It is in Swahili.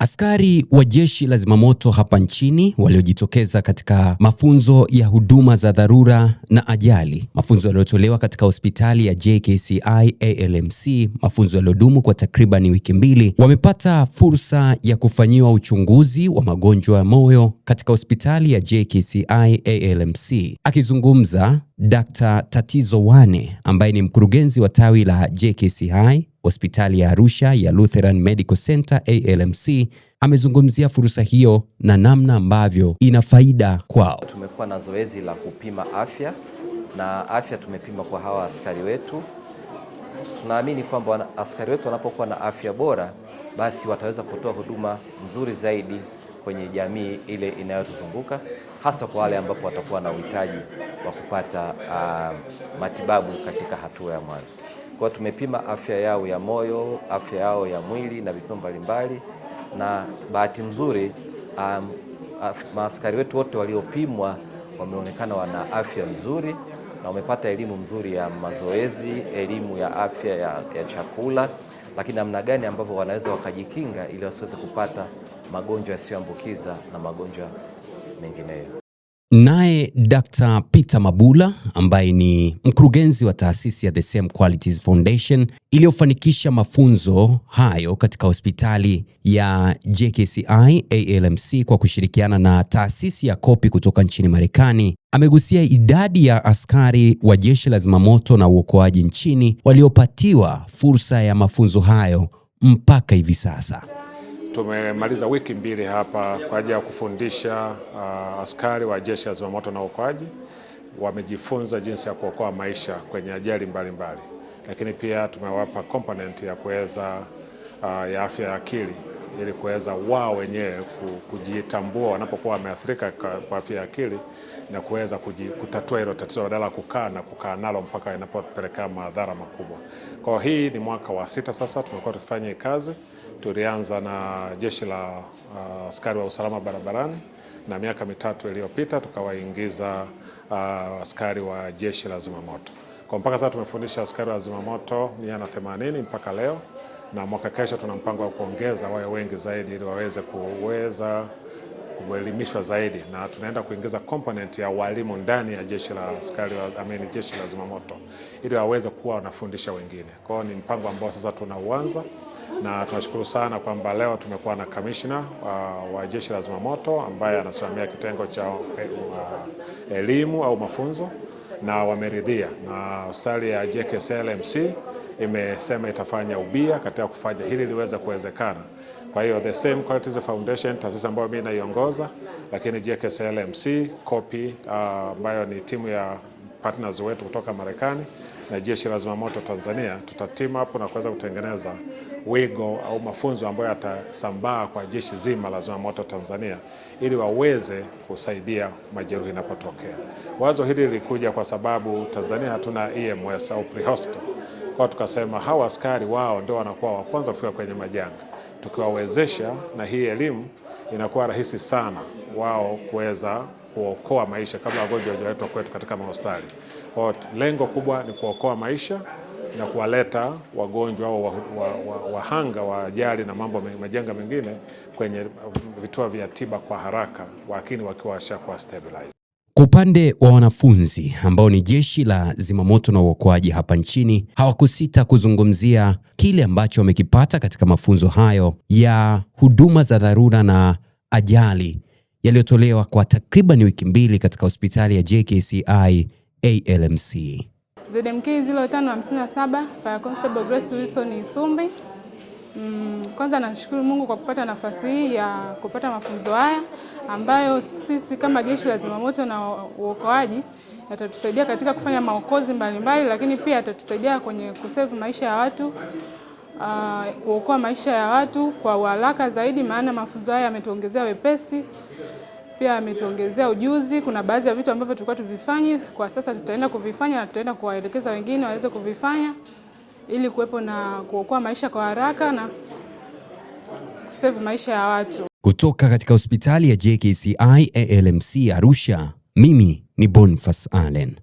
Askari wa jeshi la zimamoto hapa nchini waliojitokeza katika mafunzo ya huduma za dharura na ajali, mafunzo yaliyotolewa katika hospitali ya JKCI ALMC, mafunzo yaliyodumu kwa takriban wiki mbili, wamepata fursa ya kufanyiwa uchunguzi wa magonjwa ya moyo katika hospitali ya JKCI ALMC. Akizungumza, Dr. Tatizo Wane ambaye ni mkurugenzi wa tawi la JKCI hospitali ya Arusha ya Lutheran Medical Center ALMC amezungumzia fursa hiyo na namna ambavyo ina faida kwao. Tumekuwa na zoezi la kupima afya na afya tumepima kwa hawa askari wetu. Tunaamini kwamba askari wetu wanapokuwa na afya bora, basi wataweza kutoa huduma nzuri zaidi kwenye jamii ile inayotuzunguka, hasa kwa wale ambapo watakuwa na uhitaji wa kupata matibabu katika hatua ya mwanzo. Kwa tumepima afya yao ya moyo, afya yao ya mwili na vipimo mbalimbali, na bahati nzuri maaskari wetu wote waliopimwa wameonekana wana afya nzuri na wamepata elimu nzuri ya mazoezi, elimu ya afya ya chakula, lakini namna gani ambavyo wanaweza wakajikinga ili wasiweze kupata magonjwa yasiyoambukiza na magonjwa mengineyo. Naye Dr. Peter Mabula ambaye ni mkurugenzi wa taasisi ya The Same Qualities Foundation iliyofanikisha mafunzo hayo katika hospitali ya JKCI ALMC kwa kushirikiana na taasisi ya Kopi kutoka nchini Marekani, amegusia idadi ya askari wa jeshi la zimamoto na uokoaji nchini waliopatiwa fursa ya mafunzo hayo mpaka hivi sasa. Tumemaliza wiki mbili hapa kwa ajili ya kufundisha askari wa jeshi la zimamoto na uokoaji. Wamejifunza jinsi ya kuokoa maisha kwenye ajali mbalimbali, lakini pia tumewapa component ya kuweza ya afya ya akili ili kuweza wao wenyewe kujitambua wanapokuwa wameathirika kwa afya ya akili na kuweza kutatua hilo tatizo badala ya kukaa nalo mpaka inapopelekea madhara makubwa. Kwa hii ni mwaka wa 6 sasa tumekuwa tukifanya kazi. Tulianza na jeshi la askari wa usalama barabarani na miaka 3 iliyopita tukawaingiza askari wa jeshi la zimamoto. Kwa mpaka sasa tumefundisha askari wa zimamoto 180 mpaka leo, na mwaka kesho tuna mpango wa kuongeza wawe wengi zaidi ili waweze kuelimishwa zaidi, na tunaenda kuingiza component ya walimu ndani ya jeshi la jeshi la zimamoto ili waweze kuwa wanafundisha wengine. Kwa hiyo ni mpango ambao sasa tunauanza, na tunashukuru sana kwamba leo tumekuwa na kamishna wa jeshi la zimamoto ambaye anasimamia kitengo cha elimu au mafunzo, na wameridhia, na hospitali ya JKCI ALMC imesema itafanya ubia katika kufanya hili liweze kuwezekana. Kwa hiyo The Same Qualities Foundation, taasisi ambayo mimi naiongoza, lakini JKCI ALMC, Kopi ambayo ni timu ya partners wetu kutoka Marekani, na jeshi la zimamoto Tanzania, tutateam up na kuweza kutengeneza wigo au mafunzo ambayo yatasambaa kwa jeshi zima la zimamoto Tanzania ili waweze kusaidia majeruhi inapotokea. Wazo hili lilikuja kwa sababu Tanzania hatuna EMS au pre-hospital. Kwa tukasema hawa askari wao ndio wanakuwa wa kwanza kufika kwenye majanga. Tukiwawezesha na hii elimu, inakuwa rahisi sana wao kuweza kuokoa maisha kabla wagonjwa hawajaletwa kwetu katika hospitali. Kwa lengo kubwa ni kuokoa maisha na kuwaleta wagonjwa au wahanga wa ajali na majanga mengine kwenye vituo vya tiba kwa haraka, lakini wakiwa washakuwa stabilized. Kwa upande wa wanafunzi ambao ni jeshi la zimamoto na uokoaji hapa nchini, hawakusita kuzungumzia kile ambacho wamekipata katika mafunzo hayo ya huduma za dharura na ajali yaliyotolewa kwa takriban wiki mbili katika hospitali ya JKCI ALMC. ZMK 0557 Fire Constable Grace Wilson Isumbi. Kwanza nashukuru Mungu kwa kupata nafasi hii ya kupata mafunzo haya ambayo sisi kama jeshi la zimamoto na uokoaji yatatusaidia katika kufanya maokozi mbalimbali, lakini pia yatatusaidia kwenye kusave maisha ya watu, kuokoa maisha ya watu kwa haraka zaidi, maana mafunzo haya yametuongezea wepesi, pia ametuongezea ujuzi. Kuna baadhi ya vitu ambavyo tulikuwa tuvifanye, kwa sasa tutaenda kuvifanya na tutaenda kuwaelekeza wengine waweze kuvifanya ili kuwepo na kuokoa maisha kwa haraka na kusave maisha ya watu. Kutoka katika hospitali ya JKCI ALMC Arusha, mimi ni Boniface Allen.